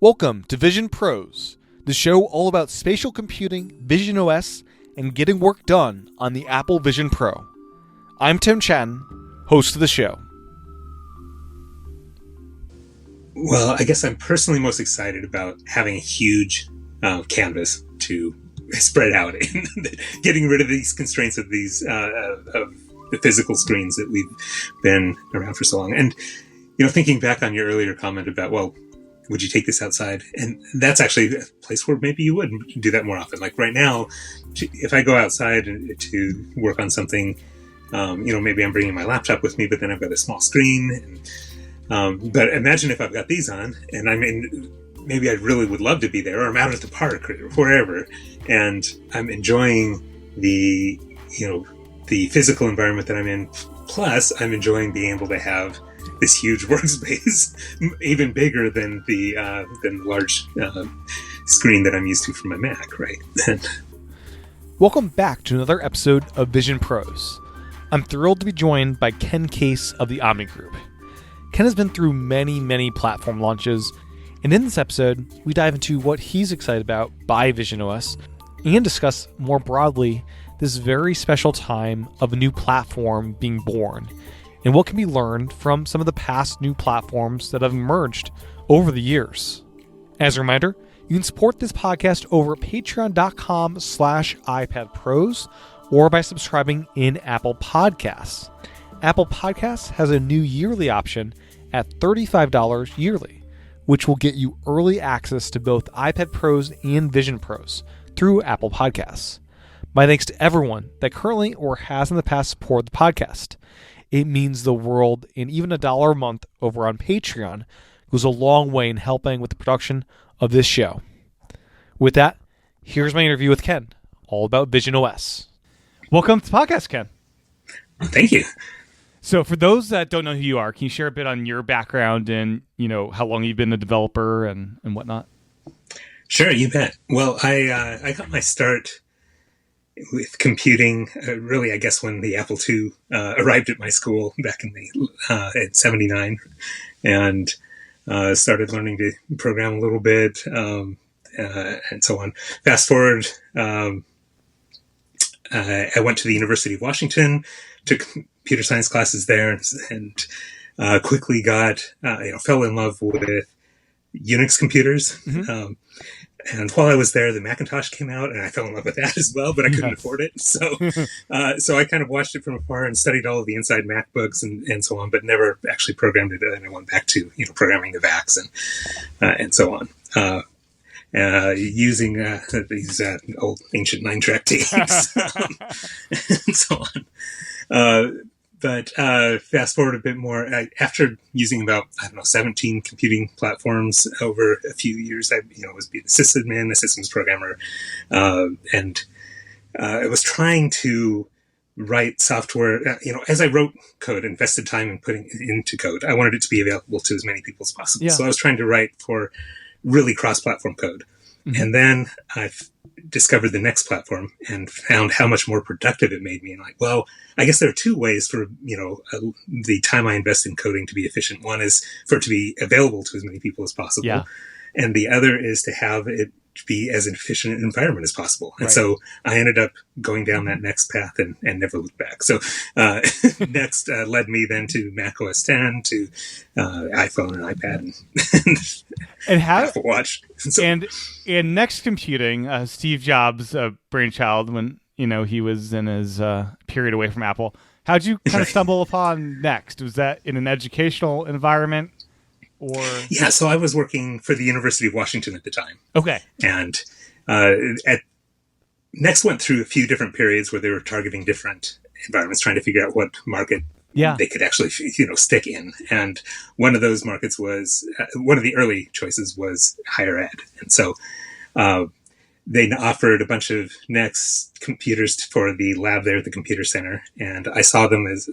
Welcome to Vision Pros, the show all about spatial computing, visionOS, and getting work done on the Apple Vision Pro. I'm Tim Chatton, host of the show. Well, I guess I'm personally most excited about having a huge canvas to spread out and getting rid of these constraints of these of the physical screens that we've been around for so long. And thinking back on your earlier comment about, well, would you take this outside? And that's actually a place where maybe you would do that more often. Like right now, if I go outside to work on something, maybe I'm bringing my laptop with me, but then I've got a small screen. But imagine if I've got these on and maybe I really would love to be there, or I'm out at the park or wherever, and I'm enjoying the physical environment that I'm in. Plus, I'm enjoying being able to have this huge workspace, even bigger than the large screen that I'm used to from my Mac, right? Welcome back to another episode of Vision Pros. I'm thrilled to be joined by Ken Case of the Omni Group. Ken has been through many platform launches, and in this episode, we dive into what he's excited about by visionOS and discuss more broadly this very special time of a new platform being born and what can be learned from some of the past new platforms that have emerged over the years. As a reminder, you can support this podcast over at patreon.com/iPadPros or by subscribing in Apple Podcasts. Apple Podcasts has a new yearly option at $35 yearly, which will get you early access to both iPad Pros and Vision Pros through Apple Podcasts. My thanks to everyone that currently or has in the past supported the podcast. It means the world, and even $1 a month over on Patreon goes a long way in helping with the production of this show. With that, here's my interview with Ken, all about visionOS. Welcome to the podcast, Ken. Thank you. So for those that don't know who you are, can you share a bit on your background and, how long you've been a developer and whatnot? Sure, you bet. Well, I got my start with computing, really, I guess, when the Apple II arrived at my school back in at 79, and started learning to program a little bit, and so on. Fast forward, I went to the University of Washington, took computer science classes there, and quickly fell in love with Unix computers. Mm-hmm. And while I was there, the Macintosh came out, and I fell in love with that as well, but I couldn't afford it. So I kind of watched it from afar and studied all of the inside MacBooks and so on, but never actually programmed it. And I went back to, programming the VAX and so on, using these old ancient 9-track tapes and so on. But fast forward a bit more, after using about, 17 computing platforms over a few years, I was being a sysadmin, a systems programmer, and I was trying to write software. As I wrote code, invested time in putting it into code, I wanted it to be available to as many people as possible. Yeah. So I was trying to write for really cross-platform code. Mm-hmm. And then I discovered the next platform and found how much more productive it made me. And I guess there are two ways for, the time I invest in coding to be efficient. One is for it to be available to as many people as possible. Yeah. And the other is to have it be as efficient an environment as possible. And so I ended up going down that next path and never looked back. So next led me then to Mac OS X, to iPhone and iPad and Apple Watch. And Next Computing, Steve Jobs' brainchild when he was in his period away from Apple. How'd you kind of stumble upon Next? Was that in an educational environment? Yeah, so I was working for the University of Washington at the time. Okay. And Next went through a few different periods where they were targeting different environments, trying to figure out what market they could actually, stick in. And one of those markets was, one of the early choices was higher ed. And so they offered a bunch of Next computers for the lab there at the computer center. And I saw them as,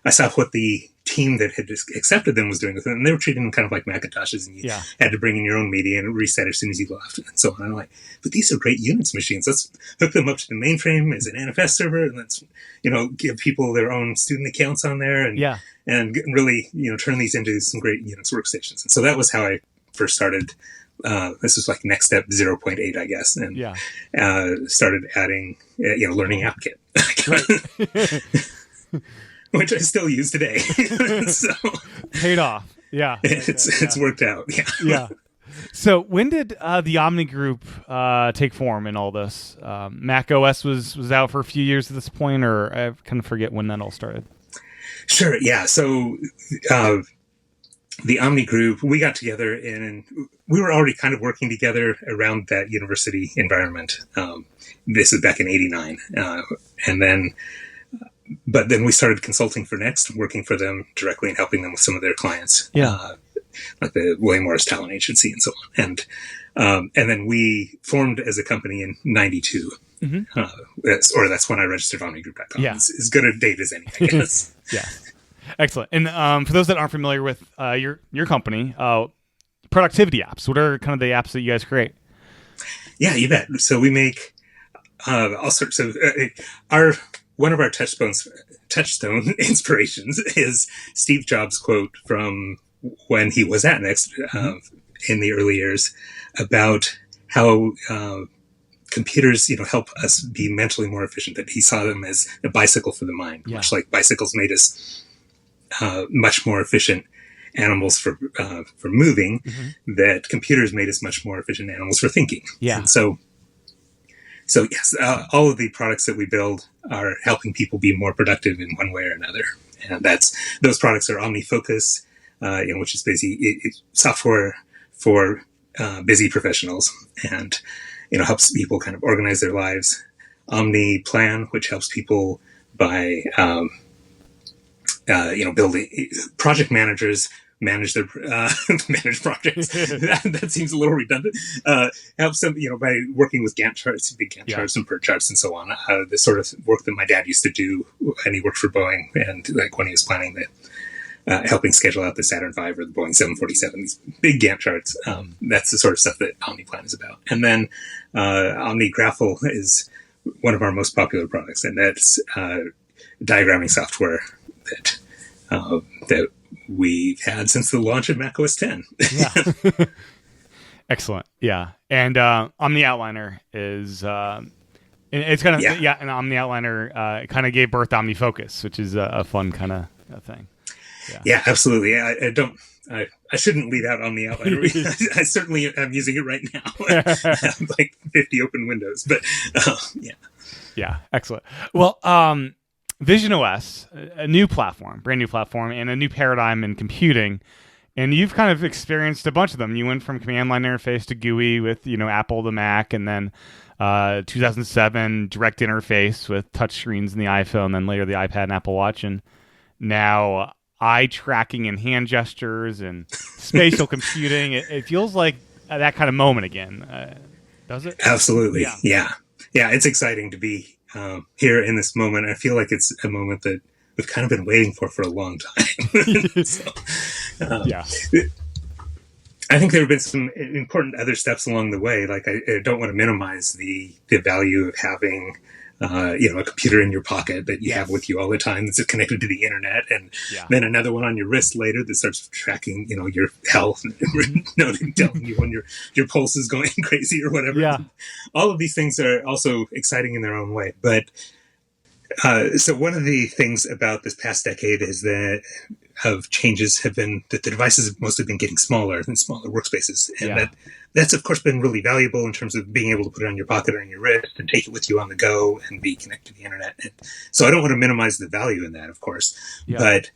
I saw what the team that had accepted them was doing with them, and they were treating them kind of like Macintoshes, and you had to bring in your own media and reset as soon as you left, and so on. And I'm like, but these are great Unix machines. Let's hook them up to the mainframe as an NFS server, and let's give people their own student accounts on there, and really turn these into some great Unix workstations. And so that was how I first started. This was like next step 0.8, I guess, and Yeah. started adding, Learning App Kit, Right. which I still use today. So Paid off. Yeah. it's worked out. Yeah. Yeah. So when did the Omni Group take form in all this? Mac OS was out for a few years at this point, or I kind of forget when that all started. Sure. Yeah. So the Omni Group, we got together and we were already kind of working together around that university environment. This is back in '89, but then we started consulting for Next, working for them directly and helping them with some of their clients. Yeah. Like the William Morris Talent Agency and so on. And then we formed as a company in '92. Mm-hmm. That's when I registered OmniGroup.com. Yeah. It's as good a date as any, I guess. Yeah. Excellent. And for those that aren't familiar with your company, productivity apps, what are kind of the apps that you guys create? Yeah, you bet. So we make all sorts of one of our touchstone inspirations is Steve Jobs' quote from when he was at Next in the early years about how computers, help us be mentally more efficient. That he saw them as a bicycle for the mind, much like bicycles made us much more efficient animals for moving. Mm-hmm. That computers made us much more efficient animals for thinking. Yeah. And so yes, all of the products that we build are helping people be more productive in one way or another, and those products are OmniFocus. Which is basically software for busy professionals, and helps people kind of organize their lives. Omni Plan, which helps people by building project managers manage their manage projects. that seems a little redundant. Helps them by working with Gantt charts, big Gantt charts and PERT charts and so on. The sort of work that my dad used to do, and he worked for Boeing, and like when he was planning the helping schedule out the Saturn V or the Boeing 747, these big Gantt charts. That's the sort of stuff that OmniPlan is about. And then OmniGraphel is one of our most popular products, and that's diagramming software that we've had since the launch of Mac OS X. Yeah. Excellent. Yeah. And Omni Outliner is... it's kind of an Omni Outliner kind of gave birth to OmniFocus, which is a fun kind of thing. Yeah, absolutely. I shouldn't leave out Omni Outliner. I certainly am using it right now. I have like 50 open windows, but yeah. Yeah, excellent. Well, visionOS, a new platform, brand new platform, and a new paradigm in computing. And you've kind of experienced a bunch of them. You went from command line interface to GUI with, Apple to Mac, and then 2007 direct interface with touchscreens in the iPhone, then later the iPad and Apple Watch, and now eye tracking and hand gestures and spatial computing. It feels like that kind of moment again. Does it? Absolutely. Yeah. It's exciting to be here in this moment. I feel like it's a moment that we've kind of been waiting for a long time. I think there have been some important other steps along the way. Like I don't want to minimize the value of having a computer in your pocket that you have with you all the time that's connected to the internet, and then another one on your wrist later that starts tracking, your health and telling you when your pulse is going crazy or whatever. Yeah. All of these things are also exciting in their own way. But so one of the things about this past decade is that changes have been that the devices have mostly been getting smaller and smaller workspaces. And that's of course been really valuable in terms of being able to put it on your pocket or on your wrist and take it with you on the go and be connected to the internet. And so I don't want to minimize the value in that, of course. Yeah. But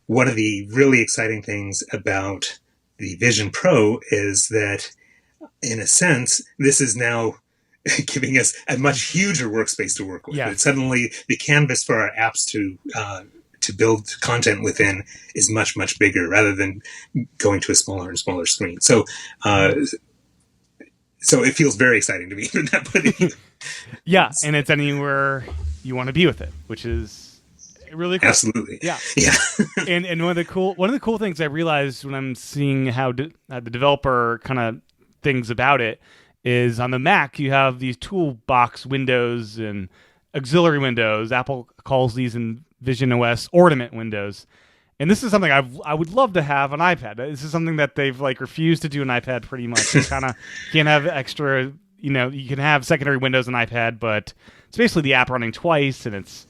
one of the really exciting things about the Vision Pro is that, in a sense, this is now giving us a much huger workspace to work with. Yeah. Suddenly the canvas for our apps to build content within is much, much bigger rather than going to a smaller and smaller screen. So it feels very exciting to me from that point of view. Yeah, and it's anywhere you want to be with it, which is really cool. Absolutely. Yeah. Yeah. and one of the cool things I realized when I'm seeing how the developer kind of things about it is on the Mac you have these toolbox windows and auxiliary windows. Apple calls these in visionOS Ornament Windows. And this is something I would love to have on iPad. This is something that they've like refused to do on iPad pretty much. You kind of can't have extra, you can have secondary windows on iPad, but it's basically the app running twice, and it's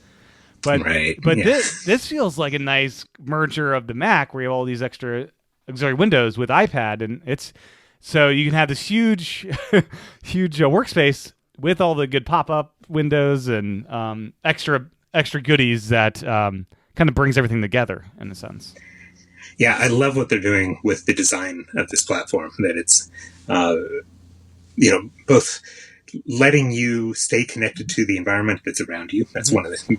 right. This feels like a nice merger of the Mac where you have all these extra auxiliary windows with iPad, and it's so you can have this huge huge workspace with all the good pop-up windows and extra goodies that kind of brings everything together in a sense. Yeah, I love what they're doing with the design of this platform, that it's both letting you stay connected to the environment that's around you. That's one of the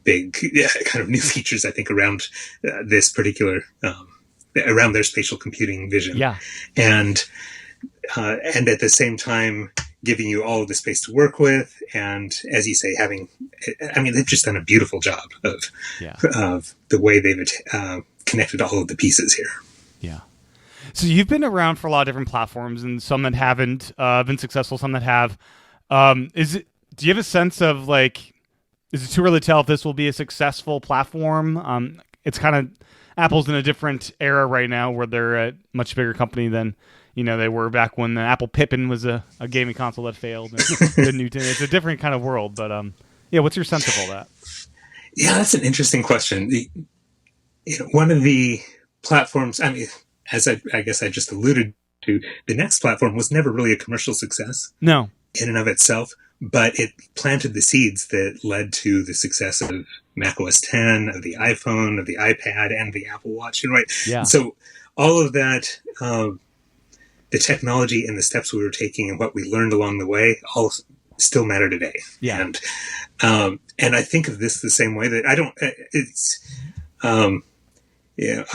big kind of new features, I think, around this particular around their spatial computing vision. Yeah. And at the same time giving you all of the space to work with, and as you say, they've just done a beautiful job of the way they've connected all of the pieces here. Yeah. So you've been around for a lot of different platforms, and some that haven't been successful, some that have. Do you have a sense of like, is it too early to tell if this will be a successful platform? It's kind of Apple's in a different era right now, where they're a much bigger company than they were back when the Apple Pippin was a gaming console that failed. It's a different kind of world, but what's your sense of all that? Yeah, that's an interesting question. One of the platforms, as I guess I just alluded to, the Next platform was never really a commercial success. No. In and of itself, but it planted the seeds that led to the success of macOS 10, of the iPhone, of the iPad, and the Apple Watch. Right? Yeah. So all of that, the technology and the steps we were taking and what we learned along the way, all still matter today. Yeah. And I think of this the same way, that I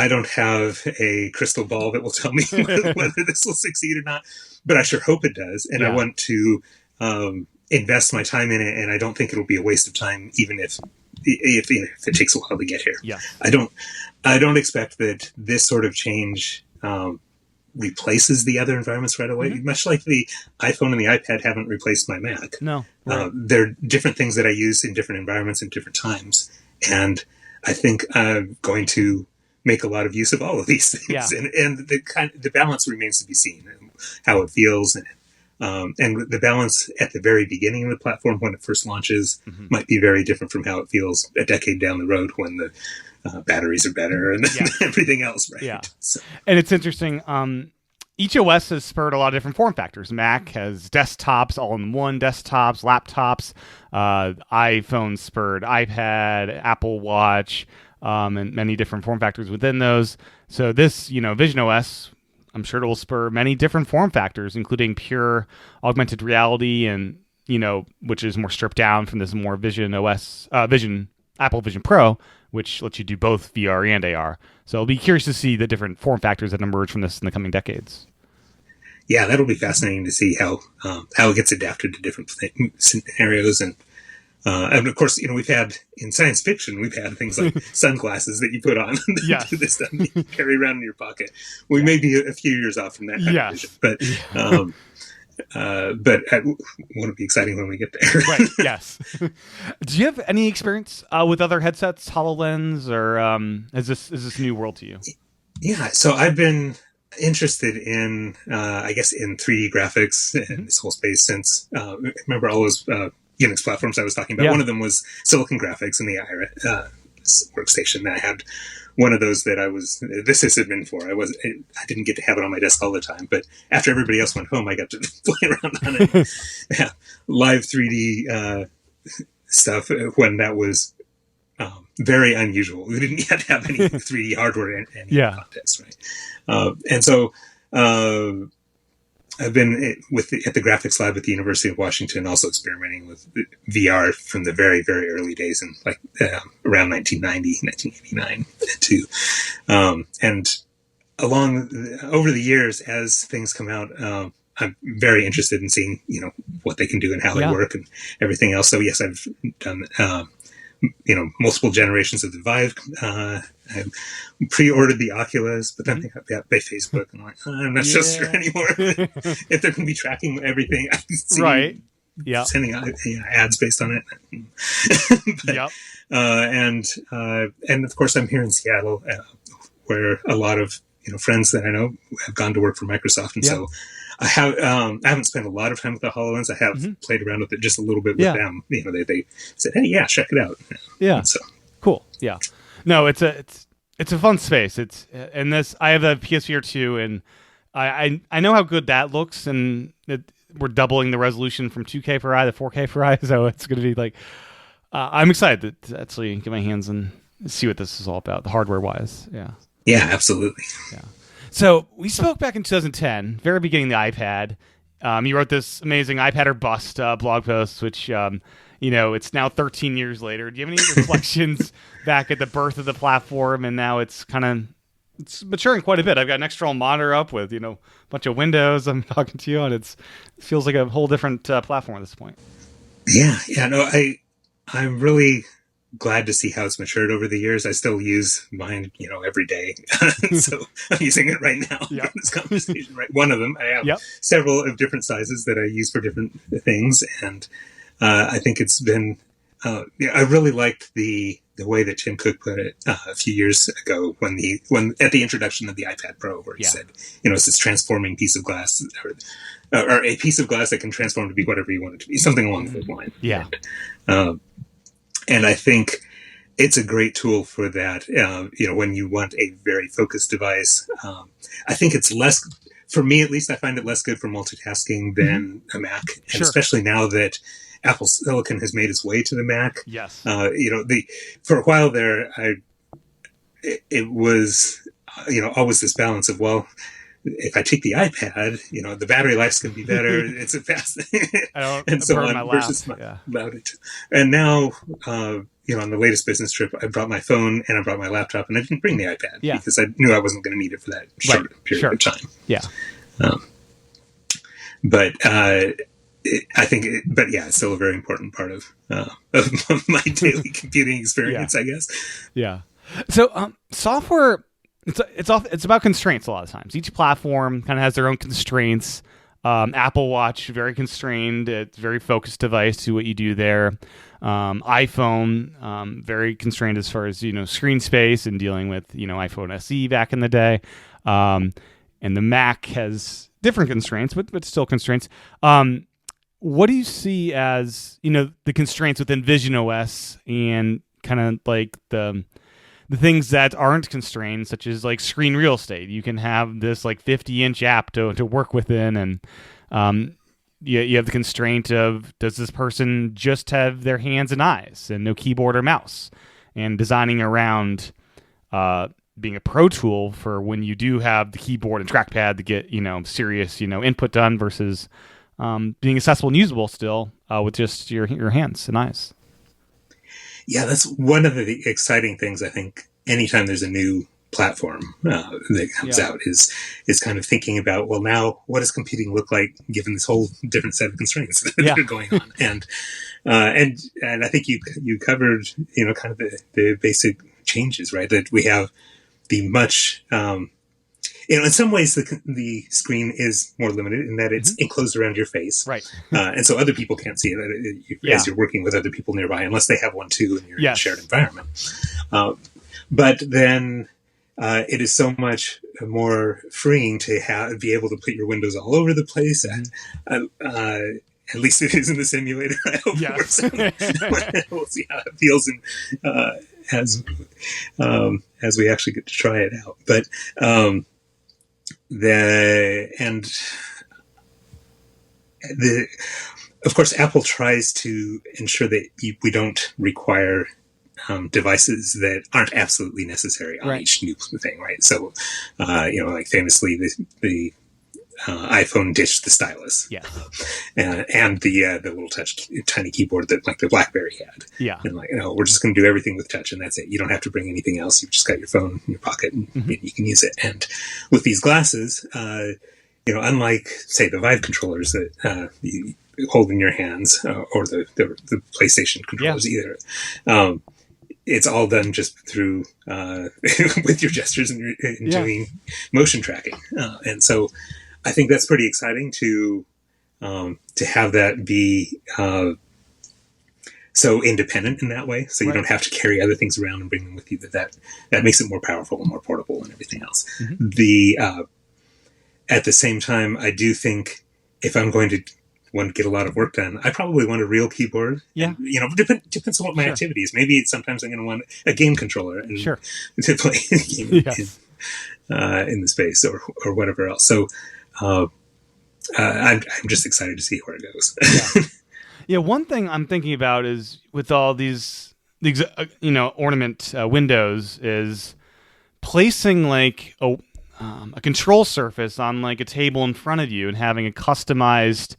don't have a crystal ball that will tell me whether this will succeed or not, but I sure hope it does. And I want to invest my time in it, and I don't think it'll be a waste of time, even if it takes a while to get here. Yeah. I don't expect that this sort of change replaces the other environments right away. Mm-hmm. Much like the iPhone and the iPad haven't replaced my Mac. No. Right. They're different things that I use in different environments and different times. And I think I'm going to make a lot of use of all of these things. Yeah. And the balance remains to be seen, how it feels. And the balance at the very beginning of the platform, when it first launches, might be very different from how it feels a decade down the road, when the batteries are better and everything else, right? Yeah. So. And it's interesting. Each OS has spurred a lot of different form factors. Mac has desktops, all-in-one desktops, laptops. iPhone spurred iPad, Apple Watch, and many different form factors within those. So this, visionOS, I'm sure it will spur many different form factors, including pure augmented reality, and which is more stripped down from this more Apple Vision Pro, which lets you do both VR and AR. So I'll be curious to see the different form factors that emerge from this in the coming decades. Yeah, that'll be fascinating to see how it gets adapted to different scenarios. And of course, we've had, in science fiction, we've had things like sunglasses that you put on that do this stuff you carry around in your pocket. We may be a few years off from that kind of vision, but won't it be exciting when we get there? Right. Yes. Do you have any experience with other headsets, HoloLens, or is this a new world to you? Yeah. So I've been interested in, I guess, in 3D graphics and this whole space since, remember all those Unix platforms I was talking about. Yeah. One of them was Silicon Graphics in the IRA workstation. I had one of those that this has been for. I didn't get to have it on my desk all the time, but after everybody else went home, I got to play around on it. Live 3D stuff when that was very unusual. We didn't yet have any 3D hardware in any context, right? And so I've been at the graphics lab at the University of Washington, also experimenting with VR from the very, very early days, in around 1990, 1989 too. And over the years, as things come out, I'm very interested in seeing, what they can do and how they work and everything else. So yes, I've done, multiple generations of the Vive. I pre-ordered the Oculus, but then they got by Facebook. And I'm not so sure anymore if they're going to be tracking everything I see Yeah. sending out ads based on it. But, Yep. And of course, I'm here in Seattle, where a lot of friends that I know have gone to work for Microsoft, and so I haven't spent a lot of time with the HoloLens. I have played around with it just a little bit with them. They said, "Hey, check it out." Yeah. And so cool. Yeah. No, it's a fun space. I have a PSVR 2, and I know how good that looks, and we're doubling the resolution from 2K per eye to 4K per eye, so it's going to be like I'm excited to actually get my hands and see what this is all about, the hardware wise. Yeah. Yeah, absolutely. Yeah. So we spoke back in 2010, very beginning of the iPad. You wrote this amazing iPad or Bust blog post, which it's now 13 years later. Do you have any reflections back at the birth of the platform, and now it's maturing quite a bit? I've got an external monitor up with a bunch of windows I'm talking to you on. It feels like a whole different platform at this point. Yeah. No, I'm really glad to see how it's matured over the years. I still use mine, every day. So I'm using it right now for this conversation. Right, one of them. I have several of different sizes that I use for different things, and I think it's been. I really liked the way that Tim Cook put it a few years ago when at the introduction of the iPad Pro, where he said, it's this transforming piece of glass, or a piece of glass that can transform to be whatever you want it to be, something along those lines. Yeah. And I think it's a great tool for that. When you want a very focused device, I think it's less, for me at least, I find it less good for multitasking than a Mac, and especially now that Apple Silicon has made its way to the Mac. Yes. For a while there, it was, always this balance of, well, if I take the iPad, the battery life's going to be better. It's a fast and so on versus allowed it. And now, on the latest business trip, I brought my phone and I brought my laptop, and I didn't bring the iPad because I knew I wasn't going to need it for that short period of time. Yeah. I think, it's still a very important part of my daily computing experience, I guess. Yeah. So, software. It's about constraints a lot of times. Each platform kind of has their own constraints. Apple Watch, very constrained. It's a very focused device to what you do there. iPhone, very constrained as far as screen space and dealing with iPhone SE back in the day. And the Mac has different constraints, but still constraints. What do you see as the constraints within visionOS and kind of like the things that aren't constrained, such as like screen real estate? You can have this like 50-inch app to work within, and you have the constraint of, does this person just have their hands and eyes and no keyboard or mouse? And designing around being a pro tool for when you do have the keyboard and trackpad to get serious input done versus being accessible and usable still with just your hands and eyes. Yeah, that's one of the exciting things, I think, anytime there's a new platform that comes out is kind of thinking about, well, now what does computing look like given this whole different set of constraints that are going on? And I think you covered, kind of the basic changes, right? That we have the much, in some ways the screen is more limited in that it's enclosed around your face. Right. And so other people can't see it as you're working with other people nearby, unless they have one too and you're in a shared environment. But then it is so much more freeing to be able to put your windows all over the place. At least it is in the simulator. I hope it works. We'll see how it feels as we actually get to try it out. But of course, Apple tries to ensure that we don't require devices that aren't absolutely necessary on each new thing, right? So, like famously, the iPhone ditched the stylus, and the little tiny keyboard that like the BlackBerry had, and we're just going to do everything with touch, and that's it. You don't have to bring anything else. You've just got your phone in your pocket, and you can use it. And with these glasses, unlike say the Vive controllers that you hold in your hands, or the PlayStation controllers either. It's all done just through with your gestures and doing motion tracking, and so I think that's pretty exciting to to have that be so independent in that way, so you don't have to carry other things around and bring them with you. That makes it more powerful and more portable and everything else. At the same time, I do think if I'm going to want to get a lot of work done, I probably want a real keyboard. Yeah. And, depends on what my activity is. Maybe sometimes I'm going to want a game controller and to play a game in the space or whatever else. So I'm just excited to see where it goes. Yeah, one thing I'm thinking about is with all these Ornament Windows is placing like a control surface on like a table in front of you and having a customized,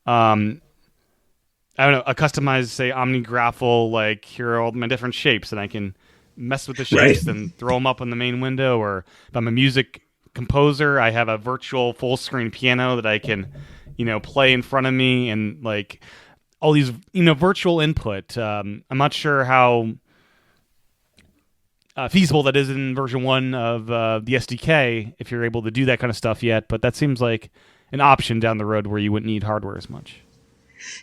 say OmniGraph, like here are all my different shapes, and I can mess with the shapes and throw them up on the main window. Or if I'm a music composer, I have a virtual full screen piano that I can, play in front of me, and like all these, virtual input. I'm not sure how feasible that is in version 1 of the SDK, if you're able to do that kind of stuff yet, but that seems like an option down the road where you wouldn't need hardware as much.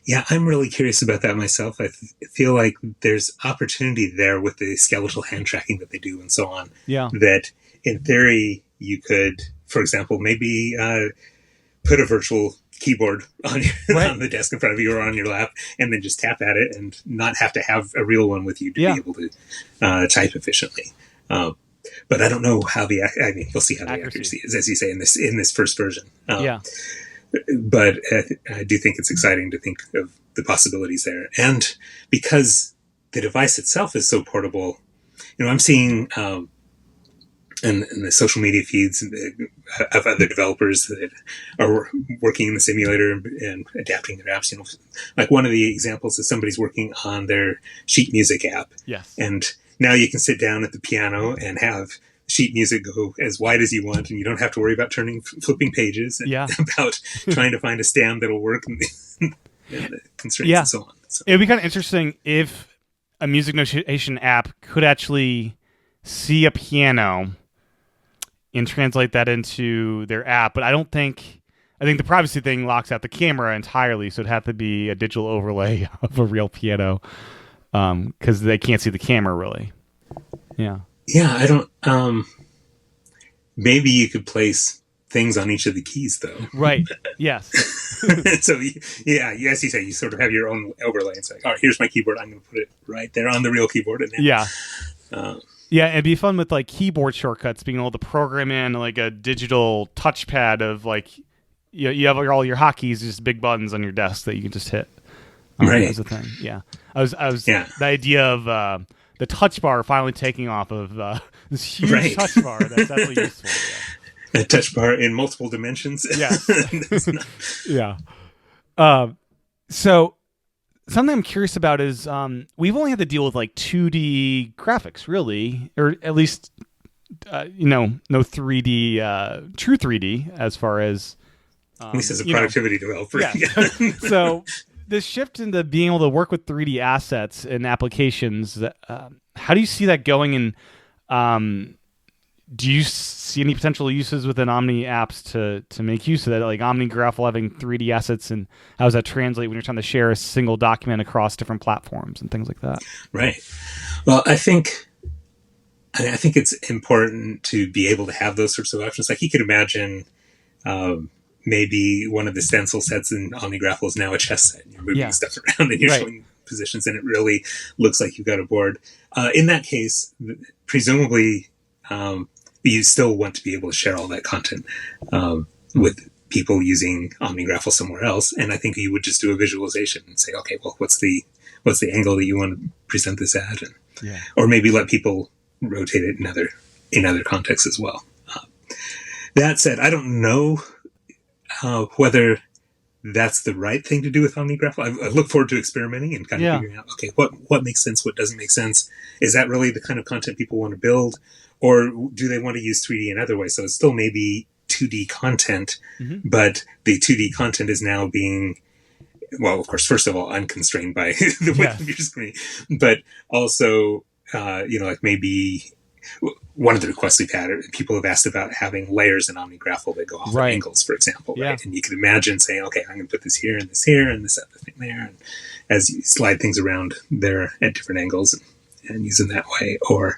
Yeah, I'm really curious about that myself. I feel like there's opportunity there with the skeletal hand tracking that they do and so on. Yeah. That in theory you could, for example, maybe put a virtual keyboard on on the desk in front of you or on your lap, and then just tap at it and not have to have a real one with you to be able to type efficiently. But I don't know how we'll see how the accuracy is, as you say, in this first version. But I do think it's exciting to think of the possibilities there. And because the device itself is so portable, I'm seeing in the social media feeds of other developers that are working in the simulator and adapting their apps. Like one of the examples is somebody's working on their sheet music app. Yes. And now you can sit down at the piano and have sheet music go as wide as you want, and you don't have to worry about flipping pages and about trying to find a stand that'll work and the constraints and so on. So. It would be kind of interesting if a music notation app could actually see a piano and translate that into their app, but I think the privacy thing locks out the camera entirely, so it'd have to be a digital overlay of a real piano, because they can't see the camera really. Yeah. Yeah, I don't. Maybe you could place things on each of the keys, though. Right. Yes. So, as you say, you sort of have your own overlay. It's like, all right, here's my keyboard. I'm going to put it right there on the real keyboard. And it'd be fun with like keyboard shortcuts, being able to program in like a digital touchpad of like you have all your hotkeys, just big buttons on your desk that you can just hit. Right. As a thing. Yeah. I was the idea of the touch bar finally taking off of this huge touch bar. That's definitely useful. Yeah. A touch bar in multiple dimensions. Yeah. So something I'm curious about is we've only had to deal with like 2D graphics, really, or at least no 3D, true 3D as far as at least as a productivity developer. Yeah. So the shift into being able to work with 3D assets and applications, how do you see that going? And do you see any potential uses within Omni apps to make use of that, like OmniGraph having 3D assets, and how does that translate when you're trying to share a single document across different platforms and things like that? Right. Well, I think it's important to be able to have those sorts of options. Like you could imagine maybe one of the stencil sets in OmniGraph is now a chess set, and you're moving stuff around and you're showing positions, and it really looks like you've got a board. In that case, presumably, you still want to be able to share all that content with people using OmniGraph somewhere else. And I think you would just do a visualization and say, okay, well, what's the angle that you want to present this at? And, or maybe let people rotate it in other contexts as well. That said, I don't know whether that's the right thing to do with OmniGraph. I look forward to experimenting and kind of figuring out, okay, what makes sense, what doesn't make sense. Is that really the kind of content people want to build? Or do they want to use 3D in other ways? So it's still maybe 2D content, but the 2D content is now being, well, of course, first of all, unconstrained by the width of your screen, but also, like maybe one of the requests we've had, people have asked about having layers in OmniGraph that go off at angles, for example. Yeah. Right? And you can imagine saying, okay, I'm going to put this here and this other thing there. And as you slide things around, they're at different angles and use them that way. Or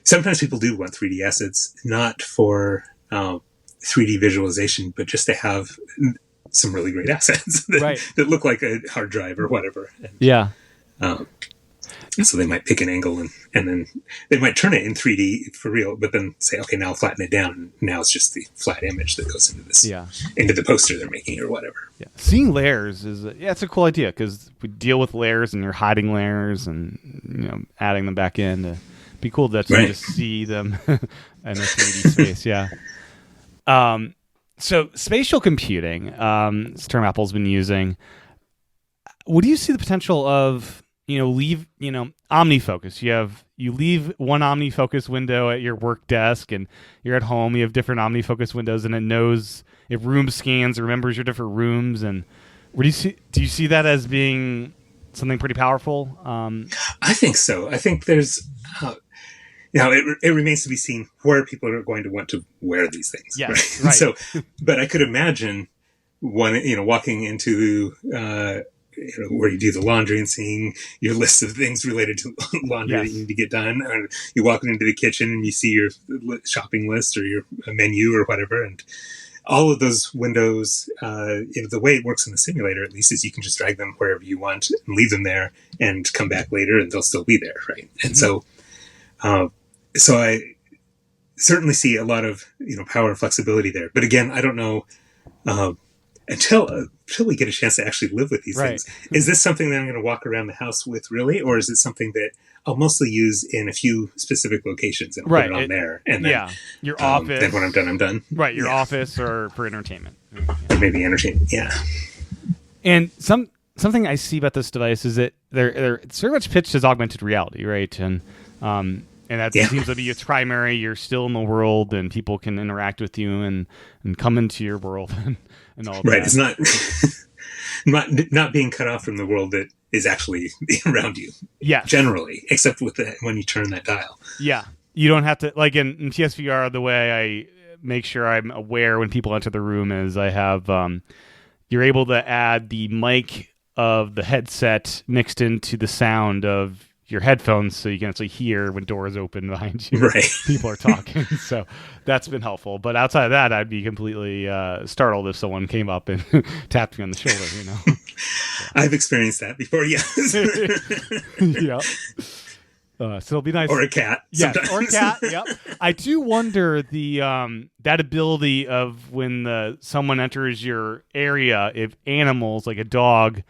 sometimes people do want 3D assets, not for 3D visualization, but just to have some really great assets that look like a hard drive or whatever. And, so they might pick an angle and then they might turn it in 3D for real, but then say, okay, now I'll flatten it down. And now it's just the flat image that goes into this, into the poster they're making or whatever. Yeah. Seeing layers it's a cool idea, because we deal with layers and you're hiding layers and, adding them back in. It'd be cool to just see them in a 3D space. Yeah. So spatial computing, this term Apple's been using. What do you see the potential of, leave, OmniFocus? You leave one OmniFocus window at your work desk and you're at home, you have different OmniFocus windows and it room scans, it remembers your different rooms. And do you see that as being something pretty powerful? I think so. I think there's, it remains to be seen where people are going to want to wear these things. Yes, right. So, but I could imagine walking into, where you do the laundry and seeing your list of things related to laundry that you need to get done. Or you walk into the kitchen and you see your shopping list or your menu or whatever. And all of those windows, the way it works in the simulator, at least, is you can just drag them wherever you want and leave them there and come back later and they'll still be there. Right. And so I certainly see a lot of, power and flexibility there. But again, I don't know, until we get a chance to actually live with these things. Is this something that I'm going to walk around the house with, really? Or is it something that I'll mostly use in a few specific locations and put it on there? And then, your office. Then when I'm done, I'm done. Right, your office or for entertainment. Or maybe entertainment, And something I see about this device is that they're very much pitched as augmented reality, right? And that seems to be its primary. You're still in the world, and people can interact with you and come into your world and all that. Right. It's not being cut off from the world that is actually around you. Yeah. Generally, except with when you turn that dial. Yeah. You don't have to, like in PSVR, the way I make sure I'm aware when people enter the room is I have, you're able to add the mic of the headset mixed into the sound of your headphones, so you can actually hear when doors open behind you. Right. People are talking. So that's been helpful. But outside of that, I'd be completely startled if someone came up and tapped me on the shoulder, I've experienced that before, yes. Yeah. So it'll be nice. Or a cat. Yes, sometimes. or a cat. Yep. I do wonder that ability of when someone enters your area, if animals like a dog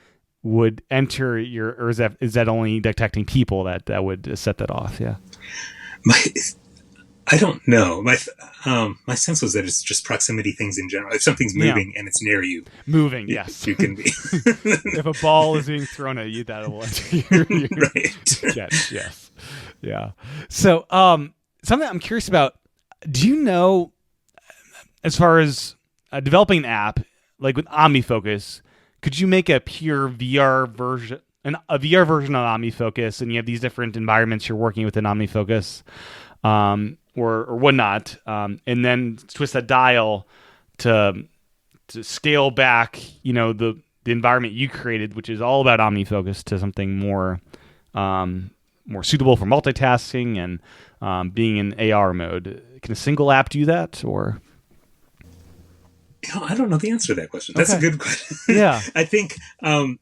would enter or is that only detecting people that would set that off? Yeah. I don't know. My sense was that it's just proximity things in general. If something's moving and it's near you, yes, you can be. If a ball is being thrown at you, that will enter your right. catch. Yes, yeah. So, something I'm curious about. Do you know, as far as developing an app like with OmniFocus, could you make a pure VR version, a VR version of OmniFocus, and you have these different environments you're working with in OmniFocus, or whatnot, and then twist that dial to scale back, the environment you created, which is all about OmniFocus, to something more suitable for multitasking and being in AR mode. Can a single app do that, or? I don't know the answer to that question. That's a good question. Yeah. I think, I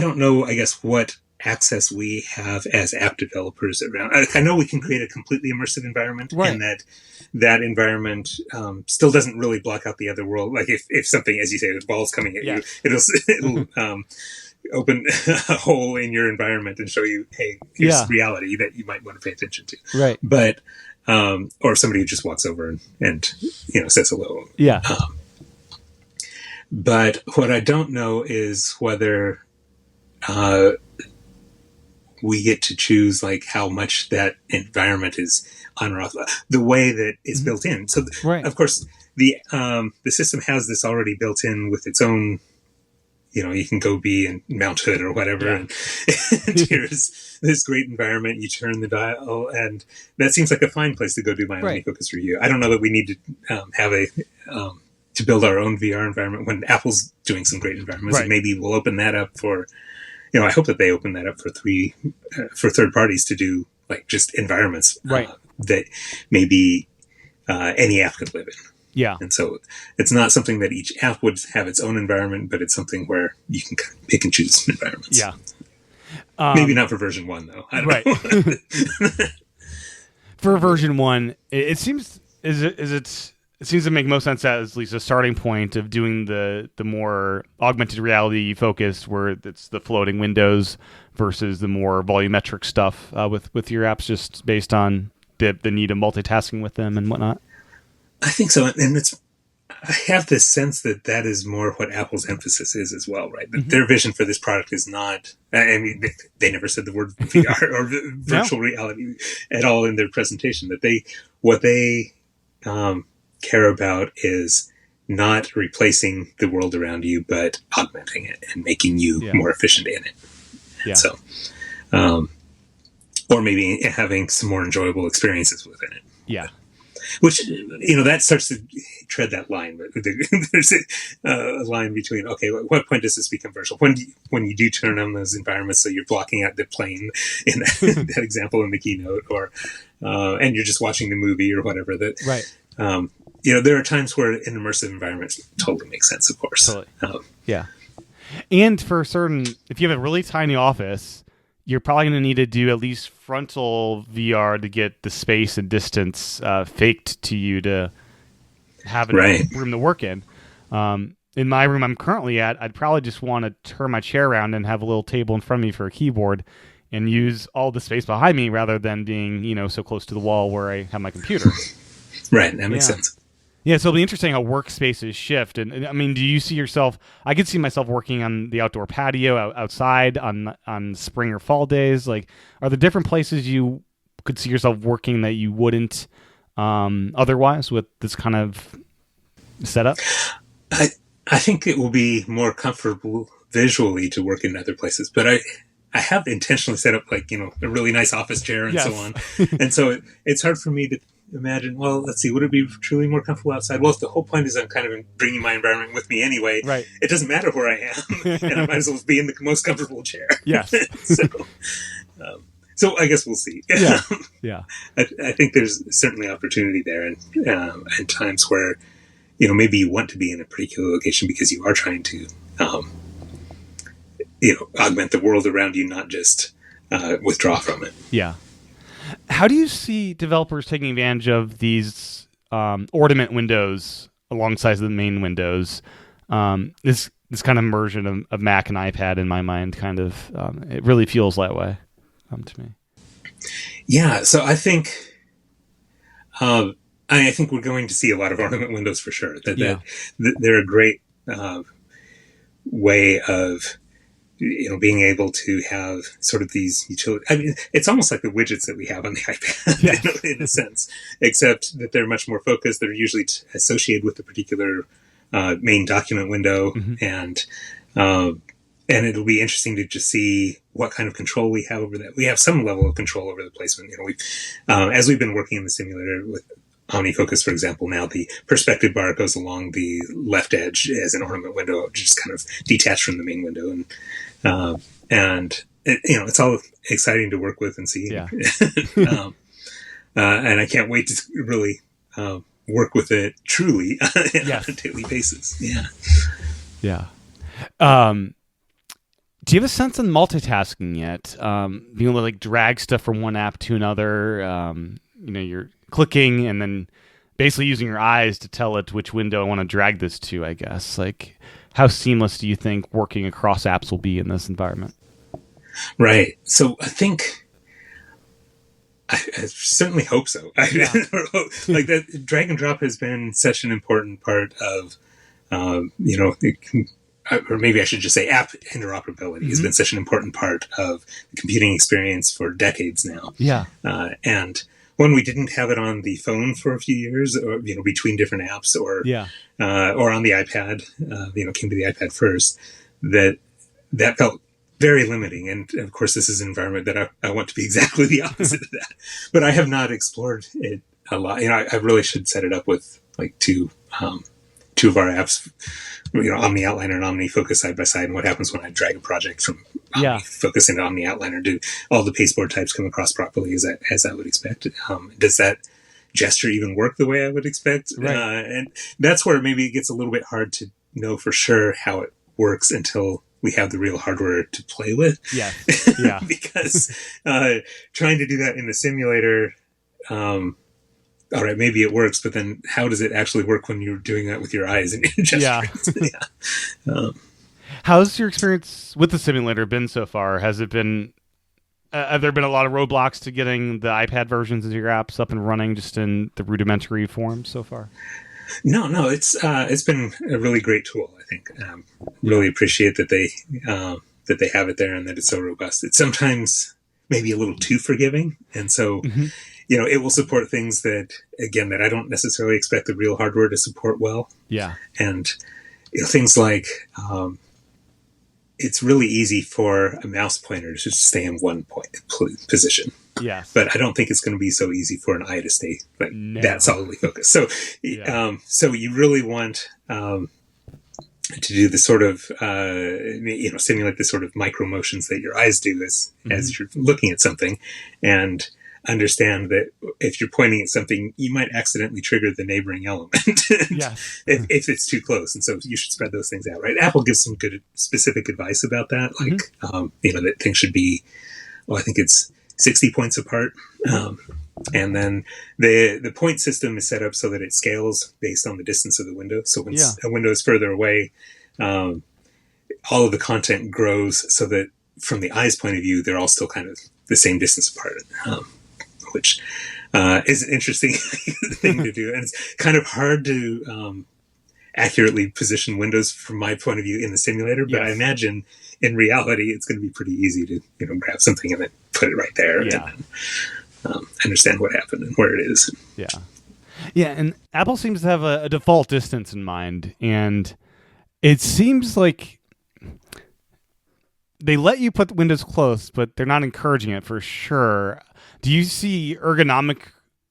don't know, I guess, what access we have as app developers around. I know we can create a completely immersive environment, and that environment still doesn't really block out the other world. Like if something, as you say, the ball's coming at you, it'll open a hole in your environment and show you, hey, here's reality that you might want to pay attention to. Right. But or somebody who just walks over and says hello. Yeah. But what I don't know is whether we get to choose like how much that environment is on or off, the way that it's built in. So, of course, the system has this already built in with its own, you can go be in Mount Hood or whatever, and here's this great environment. You turn the dial, and that seems like a fine place to go do my OmniFocus review. I don't know that we need to have to build our own VR environment when Apple's doing some great environments. And maybe we'll open that up for, I hope that they open that up for third parties to do like just environments that maybe any app could live in. Yeah. And so it's not something that each app would have its own environment, but it's something where you can kind of pick and choose environments. Yeah. Maybe not for version 1 though. I don't know. For version 1, it seems it seems to make most sense as at least a starting point of doing the more augmented reality focused, where it's the floating windows versus the more volumetric stuff with your apps, just based on the need of multitasking with them and whatnot. I think so, and I have this sense that is more what Apple's emphasis is as well, right? That their vision for this product is not. I mean, they never said the word VR or virtual reality at all in their presentation. That what they care about is not replacing the world around you, but augmenting it and making you more efficient in it. Yeah. So, or maybe having some more enjoyable experiences within it. Yeah. Which, that starts to tread that line. There's a line between, okay, at what point does this become virtual? When you do turn on those environments, so you're blocking out the plane in that example in the keynote, or and you're just watching the movie or whatever. There are times where an immersive environment totally makes sense, of course. Totally. Yeah. And for certain, if you have a really tiny office, you're probably going to need to do at least frontal VR to get the space and distance faked to you to have a room to work in. In my room I'm currently at, I'd probably just want to turn my chair around and have a little table in front of me for a keyboard and use all the space behind me rather than being, so close to the wall where I have my computer. Right. That makes sense. Yeah, so it'll be interesting how workspaces shift. And I mean, do you see yourself? I could see myself working on the outdoor patio outside on spring or fall days. Like, are there different places you could see yourself working that you wouldn't otherwise with this kind of setup? I think it will be more comfortable visually to work in other places, but I have intentionally set up like a really nice office chair and so on, and so it's hard for me to imagine, well, let's see, would it be truly more comfortable outside? Well, if the whole point is I'm kind of bringing my environment with me anyway, it doesn't matter where I am, and I might as well be in the most comfortable chair. Yes. So I guess we'll see. Yeah. I think there's certainly opportunity there, and times where, maybe you want to be in a particular location because you are trying to, augment the world around you, not just withdraw from it. Yeah. How do you see developers taking advantage of these Ornament Windows alongside the main Windows? This kind of immersion of Mac and iPad in my mind, kind of, it really feels that way to me. Yeah, so I think we're going to see a lot of Ornament Windows for sure. That they're a great way of being able to have sort of these utility. I mean, it's almost like the widgets that we have on the iPad in a sense, except that they're much more focused. They're usually associated with a particular main document window, and it'll be interesting to just see what kind of control we have over that. We have some level of control over the placement. As we've been working in the simulator with OmniFocus, for example, now the perspective bar goes along the left edge as an ornament window, just kind of detached from the main window, and it's all exciting to work with and see. Yeah. And I can't wait to really work with it truly on a daily basis. Yeah. Do you have a sense on multitasking yet? Being able to drag stuff from one app to another. You're clicking and then basically using your eyes to tell it which window I want to drag this to, I guess. How seamless do you think working across apps will be in this environment? Right. So I think I certainly hope so. That drag and drop has been such an important part of, or maybe I should just say app interoperability has been such an important part of the computing experience for decades now. Yeah. And when we didn't have it on the phone for a few years, or between different apps, or on the iPad, came to the iPad first. that felt very limiting. And of course, this is an environment that I want to be exactly the opposite of that. But I have not explored it a lot. I really should set it up with like two of our apps, Omni Outliner and OmniFocus side by side. And what happens when I drag a project from OmniFocus into Omni Outliner? Do all the pasteboard types come across properly as I would expect? Does that gesture even work the way I would expect? Right. And that's where maybe it gets a little bit hard to know for sure how it works until we have the real hardware to play with. Yeah. Yeah. Because trying to do that in the simulator, all right, maybe it works, but then how does it actually work when you're doing that with your eyes and your gestures? Yeah. How's your experience with the simulator been so far? Has it been, have there been a lot of roadblocks to getting the iPad versions of your apps up and running just in the rudimentary form so far? No, it's been a really great tool, I think. Really appreciate that they have it there and that it's so robust. It's sometimes maybe a little too forgiving. And so, it will support things that I don't necessarily expect the real hardware to support well. Yeah. And things like, it's really easy for a mouse pointer to just stay in one position. Yeah. But I don't think it's going to be so easy for an eye to stay that solidly focused. So, so you really want to do the sort of, simulate the sort of micro motions that your eyes do as you're looking at something, and understand that if you're pointing at something, you might accidentally trigger the neighboring element if it's too close. And so you should spread those things out, right? Apple gives some good specific advice about that. Like, that things should be, I think it's 60 points apart. And then the point system is set up so that it scales based on the distance of the window. So when a window is further away, all of the content grows so that from the eye's point of view, they're all still kind of the same distance apart, which is an interesting thing to do. And it's kind of hard to accurately position windows from my point of view in the simulator, but I imagine in reality, it's going to be pretty easy to grab something and then put it right there and then, understand what happened and where it is. Yeah, and Apple seems to have a default distance in mind, and it seems like they let you put windows close, but they're not encouraging it for sure. Do you see ergonomic,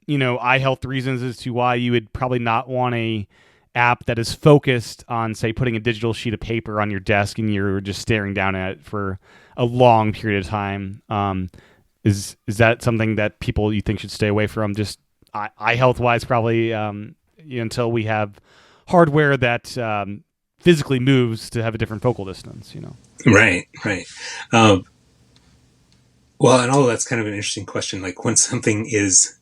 eye health reasons as to why you would probably not want a app that is focused on, say, putting a digital sheet of paper on your desk and you're just staring down at it for a long period of time? Is that something that people you think should stay away from, just eye health wise, probably until we have hardware that physically moves to have a different focal distance? Right. Well, and all of that's kind of an interesting question. Like when something is,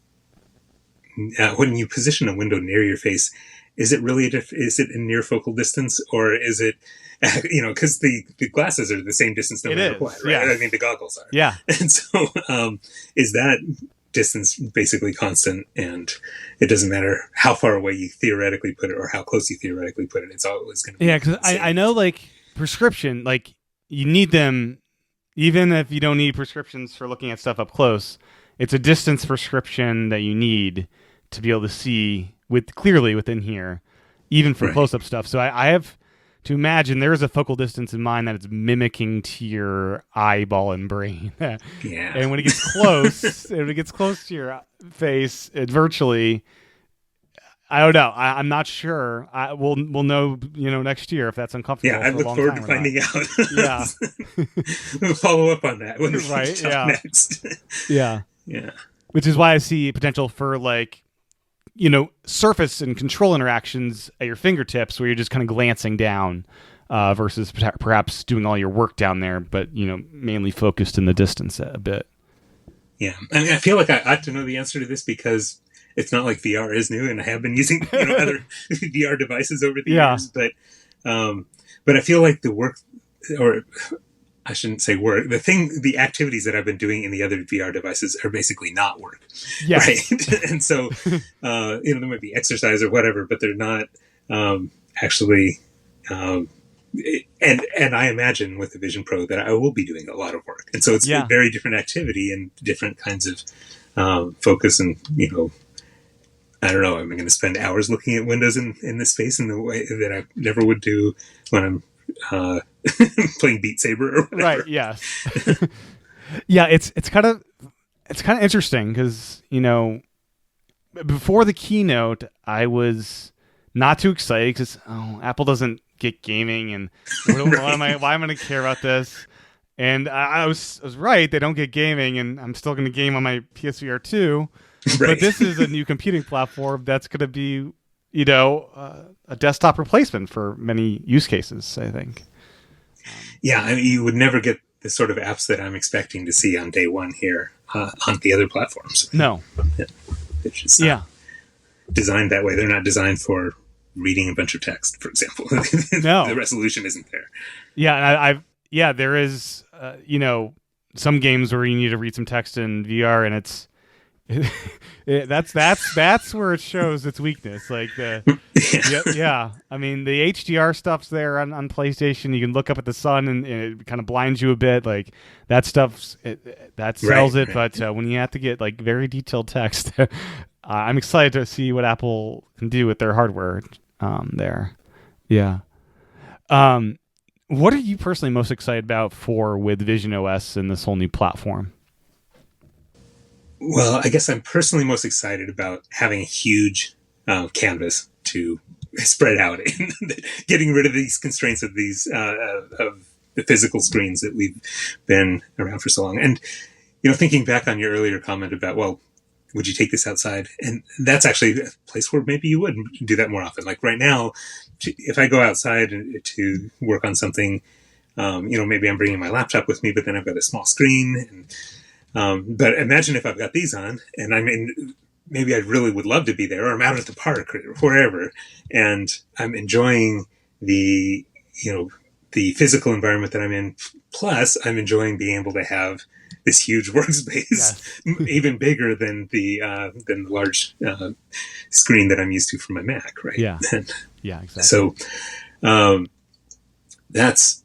when you position a window near your face, is it really is it a near focal distance, or is it, because the glasses are the same distance no matter what, right? Yeah. I mean, the goggles are. Yeah. And so, is that distance basically constant, and it doesn't matter how far away you theoretically put it or how close you theoretically put it, it's always going to be. Yeah, because I know, like, prescription, like, you need them, even if you don't need prescriptions for looking at stuff up close. It's a distance prescription that you need to be able to see clearly within here, even for close-up stuff. So I have to imagine there is a focal distance in mind that it's mimicking to your eyeball and brain. And when it gets close, to your face, it virtually, I don't know. I'm not sure. We'll know, next year if that's uncomfortable. Yeah, I look forward to finding out. Yeah, we'll follow up on that when we next. Yeah. Which is why I see potential for surface and control interactions at your fingertips, where you're just kind of glancing down, versus perhaps doing all your work down there, but mainly focused in the distance a bit. Yeah, I mean, I feel like I ought to know the answer to this because it's not like VR is new, and I have been using other VR devices over the years. But I feel like the work, or I shouldn't say work, the activities that I've been doing in the other VR devices are basically not work. Yes. Right. And so, there might be exercise or whatever, but they're not actually. And I imagine with the Vision Pro that I will be doing a lot of work. And so it's a very different activity and different kinds of focus. And, I don't know, I'm going to spend hours looking at windows in this space in the way that I never would do when I'm playing Beat Saber or whatever. Right. Yes. Yeah. It's kind of interesting because, before the keynote, I was not too excited because Apple doesn't get gaming, and why am I going to care about this? And I was right. They don't get gaming, and I'm still going to game on my PSVR 2. Right. But this is a new computing platform that's going to be, a desktop replacement for many use cases, I think. Yeah, I mean, you would never get the sort of apps that I'm expecting to see on day one here on the other platforms. No. It's just designed that way. They're not designed for reading a bunch of text, for example. No. The resolution isn't there. Yeah, and there is, some games where you need to read some text in VR, and that's where it shows its weakness. Like yeah. I mean, the HDR stuff's there on PlayStation. You can look up at the sun, and it kind of blinds you a bit. Like that that sells it. But when you have to get like very detailed text, I'm excited to see what Apple can do with their hardware there. Yeah. What are you personally most excited about with visionOS and this whole new platform? Well, I guess I'm personally most excited about having a huge canvas to spread out in, getting rid of these constraints of these of the physical screens that we've been around for so long. And thinking back on your earlier comment about, well, would you take this outside? And that's actually a place where maybe you would do that more often. Like right now, if I go outside to work on something, maybe I'm bringing my laptop with me, but then I've got a small screen. But imagine if I've got these on, and maybe I really would love to be there, or I'm out at the park or wherever, and I'm enjoying the physical environment that I'm in. Plus, I'm enjoying being able to have this huge workspace, yes. Even bigger than the large screen that I'm used to from my Mac, right? Yeah, yeah, exactly. So that's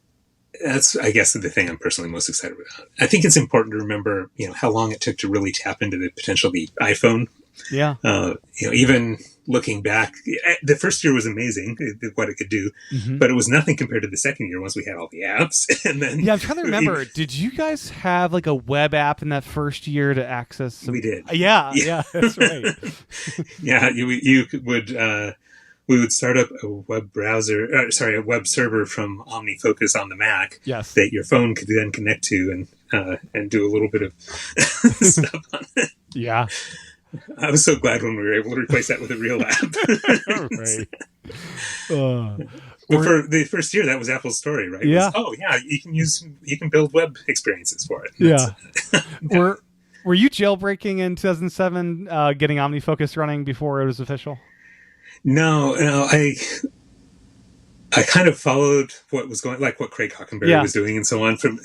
I guess the thing I'm personally most excited about. I think it's important to remember, how long it took to really tap into the potential of the iPhone. Yeah. Even looking back, the first year was amazing, what it could do, but it was nothing compared to the second year once we had all the apps. And then, I'm trying to remember. Did you guys have like a web app in that first year to access? We did. Yeah, that's right. Yeah, you would. We would start up a web server from OmniFocus on the Mac. Yes. That your phone could then connect to and do a little bit of stuff on it. Yeah. I was so glad when we were able to replace that with a real app. Right. But for the first year, that was Apple's story, right? Yeah. You can build web experiences for it. Yeah. Were you jailbreaking in 2007, getting OmniFocus running before it was official? No, I kind of followed what was going, like what Craig Hockenberry was doing and so on from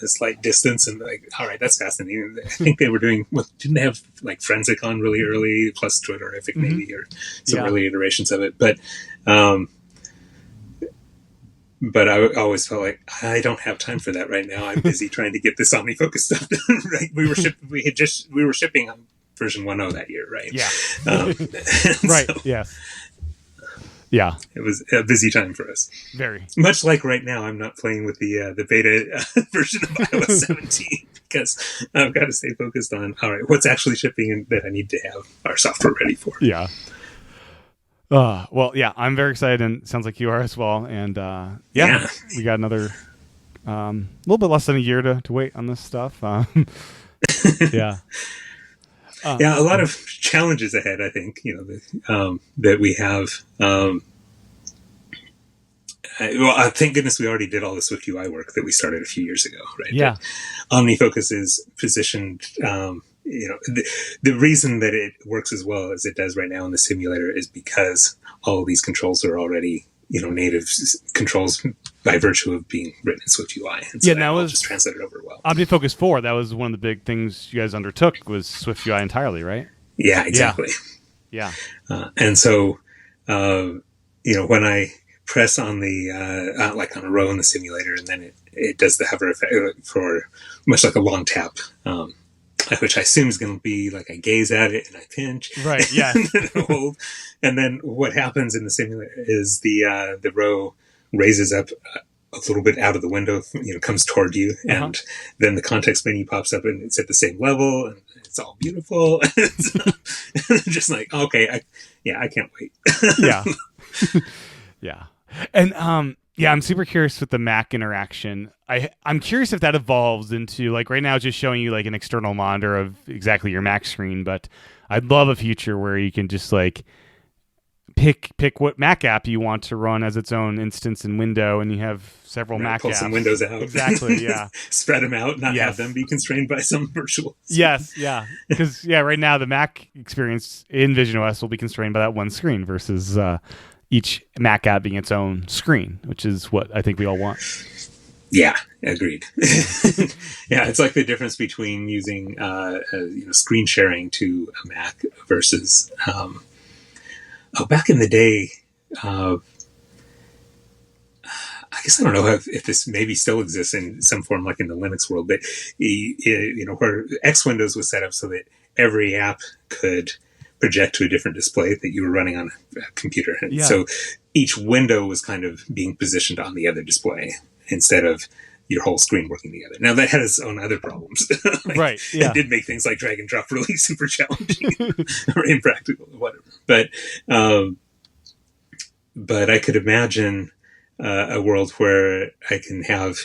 a slight distance, and like, all right, that's fascinating. I think they were doing, didn't they have like Forensic on really early, plus Twitterific maybe, or some early iterations of it. But I always felt like I don't have time for that right now. I'm busy trying to get this OmniFocus stuff done. Right? We were shipping on version 1.0 that year, right? Yeah. Right. So, yeah. Yeah. It was a busy time for us. Very. Much like right now, I'm not playing with the beta version of iOS 17 because I've got to stay focused on, all right, what's actually shipping and that I need to have our software ready for. Yeah. Well, yeah, I'm very excited, and it sounds like you are as well. And we got another little bit less than a year to wait on this stuff. Yeah. A lot of challenges ahead, I think, that we have. Thank goodness we already did all the Swift UI work that we started a few years ago, right? Yeah. But OmniFocus is positioned, the reason that it works as well as it does right now in the simulator is because all of these controls are already, native controls by virtue of being written in Swift UI. And so that was just translated over well. OmniFocus 4, that was one of the big things you guys undertook, was Swift UI entirely, right? Yeah, exactly. Yeah. And so, when I press on the, like on a row in the simulator, and then it does the hover effect for much like a long tap, which I assume is going to be like I gaze at it and I pinch. Right, yeah. And then what happens in the simulator is the row raises up little bit out of the window, comes toward you, and then the context menu pops up and it's at the same level and it's all beautiful. Just like, okay, I can't wait. Yeah. Yeah. And I'm super curious with the Mac interaction. I'm curious if that evolves into, like, right now it's just showing you like an external monitor of exactly your Mac screen, but I'd love a future where you can just like pick what Mac app you want to run as its own instance and window, and you have several Mac pull apps. some windows out. Exactly, yeah. Spread them out, not have them be constrained by some virtual. Yes, yeah. Because, right now the Mac experience in visionOS will be constrained by that one screen versus each Mac app being its own screen, which is what I think we all want. Yeah, agreed. Yeah, it's like the difference between using screen sharing to a Mac versus back in the day, I guess I don't know if this maybe still exists in some form, like in the Linux world, but where X Windows was set up so that every app could project to a different display that you were running on a computer. And so each window was kind of being positioned on the other display instead of your whole screen working together. Now that had its own other problems. Right. Yeah. It did make things like drag and drop really super challenging or impractical or whatever. But I could imagine a world where I can have,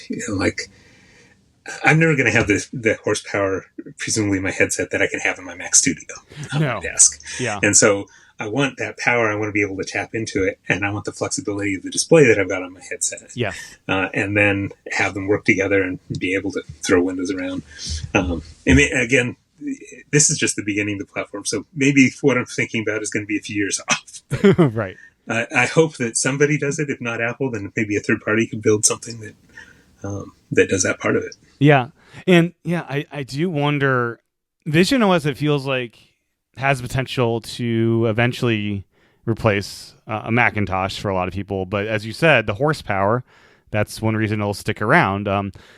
I'm never going to have the horsepower, presumably my headset, that I can have in my Mac Studio on my desk. Yeah. And so I want that power. I want to be able to tap into it, and I want the flexibility of the display that I've got on my headset. Yeah. And then have them work together and be able to throw windows around. Again, this is just the beginning of the platform, so maybe what I'm thinking about is going to be a few years off. Right. I hope that somebody does it. If not Apple, then maybe a third party can build something that does that part of it. Yeah. And I do wonder, visionOS, it feels like, has potential to eventually replace a Macintosh for a lot of people. But as you said, the horsepower, that's one reason it'll stick around.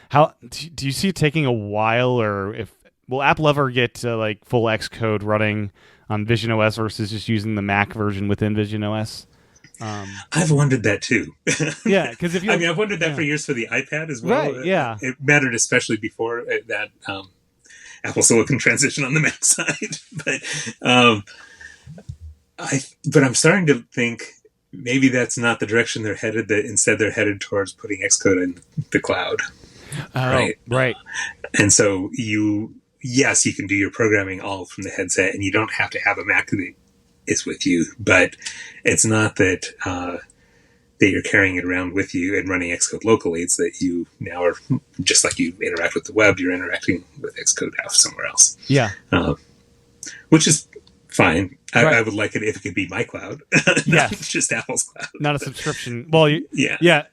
How do you see it taking a while, or will Apple ever get like full Xcode running on visionOS versus just using the Mac version within visionOS? I've wondered that too. Yeah, because I've wondered that for years for the iPad as well. Right, yeah. It mattered especially before that Apple Silicon transition on the Mac side. But I'm starting to think maybe that's not the direction they're headed. That instead they're headed towards putting Xcode in the cloud. Right. And so you can do your programming all from the headset, and you don't have to have a Mac that is with you. But it's not that that you're carrying it around with you and running Xcode locally. It's that you now are, just like you interact with the web, you're interacting with Xcode out somewhere else. Yeah. Which is fine. Right. I would like it if it could be my cloud, not just Apple's cloud. Not a subscription. Well,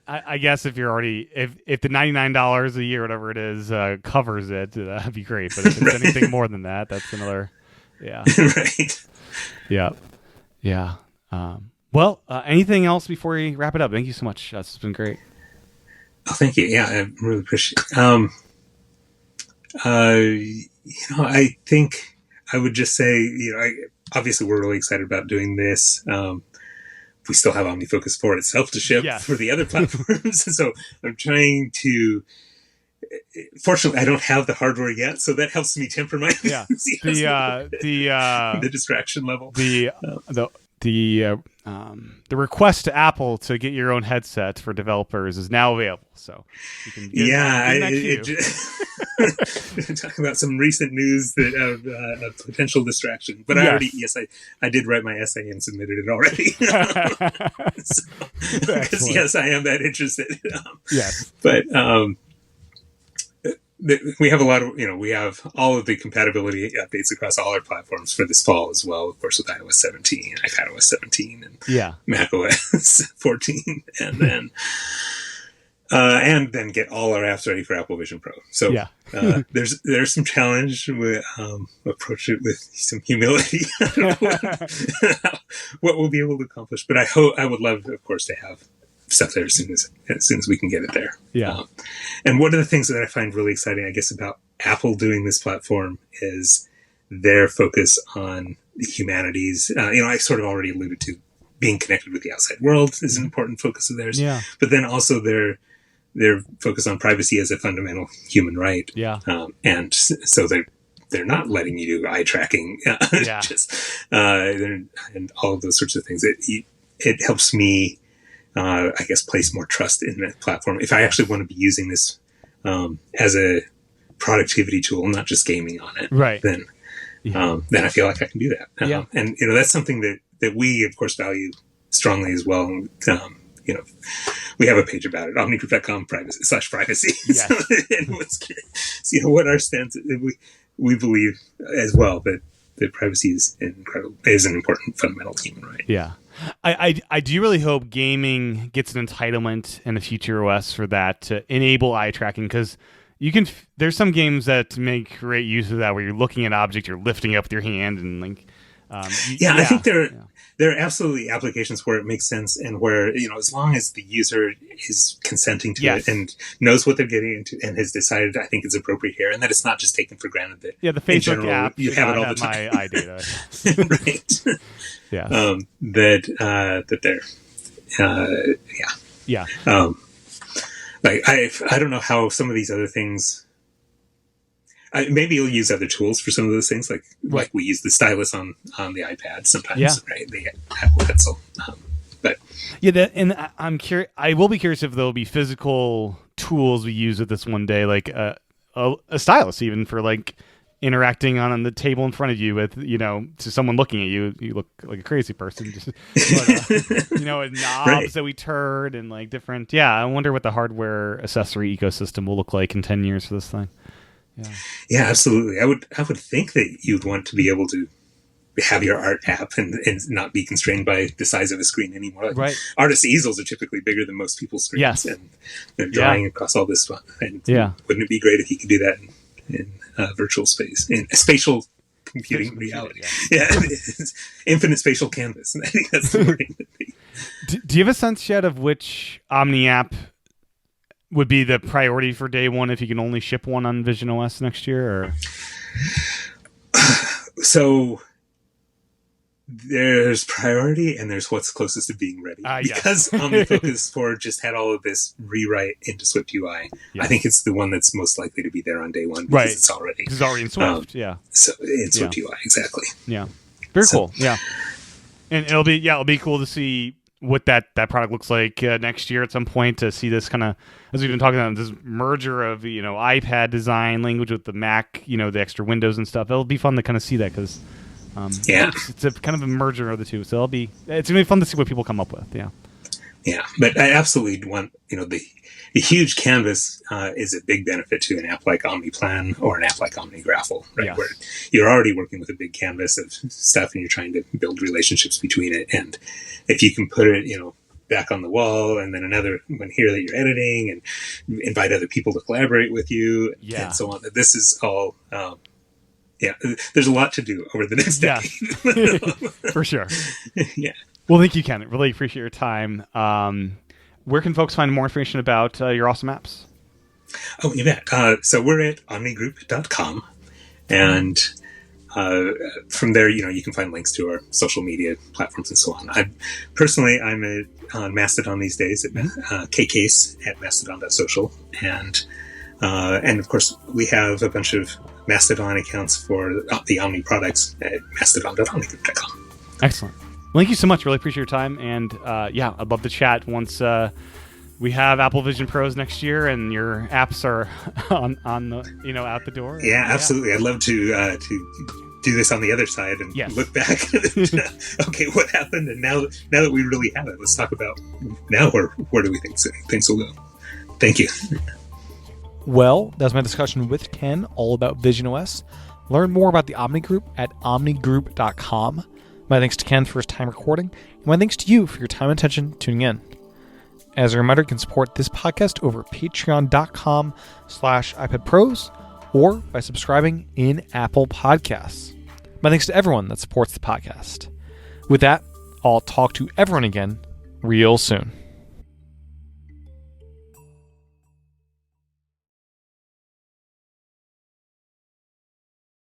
I guess if you're already, if the $99 a year, whatever it is, covers it, that'd be great. But if it's anything more than that, that's another, Right. Yeah. Well, anything else before we wrap it up? Thank you so much. That's been great. Oh, thank you. Yeah, I really appreciate it. I think I would just say, obviously we're really excited about doing this. We still have OmniFocus 4 itself to ship for the other platforms. So I'm trying to, fortunately I don't have the hardware yet, so that helps me temper my the distraction level. The request to Apple to get your own headset for developers is now available, so you can talk about some recent news that of potential distraction. But I did write my essay and submitted it already. Because yes, I am that interested. But we have a lot of, we have all of the compatibility updates across all our platforms for this fall as well, of course, with iOS 17, iPadOS 17, and macOS 14, and then get all our apps ready for Apple Vision Pro. So there's some challenge. We approach it with some humility. I don't know what we'll be able to accomplish, but I would love, of course, to have stuff there as soon as we can get it there. And one of the things that I find really exciting, I guess, about Apple doing this platform is their focus on the humanities. I sort of already alluded to being connected with the outside world is an important focus of theirs. But then also their they're focused on privacy as a fundamental human right. Yeah. And so they're not letting you do eye tracking, and all of those sorts of things. It helps me, I guess, place more trust in the platform. If I actually want to be using this as a productivity tool, not just gaming on it, right? Then I feel like I can do that. And that's something that we, of course, value strongly as well. We have a page about it, OmniGroup.com /privacy. Yes. So anyone's curious, what our stance is. We believe as well that privacy is an important fundamental human right. Yeah. I do really hope gaming gets an entitlement in the future OS for that to enable eye tracking, because there's some games that make great use of that, where you're looking at objects, you're lifting up with your hand, and like I think there are absolutely applications where it makes sense, and where as long as the user is consenting to it and knows what they're getting into and has decided, I think it's appropriate here, and that it's not just taken for granted that the Facebook app you have it all the time. My eye data, right? Yeah, that they're like I don't know how some of these other things. Maybe you'll use other tools for some of those things, like we use the stylus on the iPad sometimes, right? The Apple Pencil, but I'm curious. I will be curious if there'll be physical tools we use with this one day, like a stylus, even for like interacting on the table in front of you with to someone looking at you. You look like a crazy person, knobs that we turn and like different. Yeah, I wonder what the hardware accessory ecosystem will look like in 10 years for this thing. Yeah, absolutely. I would think that you'd want to be able to have your art app and not be constrained by the size of a screen anymore. Right. Artists' easels are typically bigger than most people's screens. Yes. And they're drawing across all this fun. And wouldn't it be great if you could do that in virtual space, in spatial computing reality? Infinite spatial canvas. I think that's the way. Do you have a sense yet of which Omni app would be the priority for day one if you can only ship one on visionOS next year? Or? So there's priority and there's what's closest to being ready. Because OmniFocus 4 just had all of this rewrite into Swift UI. I think it's the one that's most likely to be there on day one because it's already in Swift. So in Swift UI, exactly. Yeah. Very cool. Yeah. And it'll be cool to see what that product looks like next year at some point, to see this kind of, as we've been talking about, this merger of iPad design language with the Mac, the extra windows and stuff. It'll be fun to kind of see that, because it's a kind of a merger of the two. So it's gonna be fun to see what people come up with. Yeah, but I absolutely want the huge canvas is a big benefit to an app like OmniPlan or an app like OmniGraffle, right? Yes. Where you're already working with a big canvas of stuff and you're trying to build relationships between it. And if you can put it, back on the wall, and then another one here that you're editing, and invite other people to collaborate with you, and so on. This is all, there's a lot to do over the next decade. For sure. Yeah. Well, thank you, Ken. Really appreciate your time. Where can folks find more information about your awesome apps? Oh, you bet. So we're at OmniGroup.com, and from there, you can find links to our social media platforms and so on. I'm on Mastodon these days at kkcase at mastodon.social, and of course we have a bunch of Mastodon accounts for the Omni products at mastodon.omnigroup.com. Excellent. Well, thank you so much. Really appreciate your time, and I'd love to chat once we have Apple Vision Pros next year and your apps are on the out the door. Yeah, absolutely. I'd love to do this on the other side and look back. Okay, what happened? And now that we really have it, let's talk about now where do we think things will go. Thank you. Well, that's my discussion with Ken all about visionOS. Learn more about the Omni Group at omnigroup.com. My thanks to Ken for his time recording, and my thanks to you for your time and attention tuning in. As a reminder, you can support this podcast over at patreon.com/iPadPros or by subscribing in Apple Podcasts. My thanks to everyone that supports the podcast. With that, I'll talk to everyone again real soon.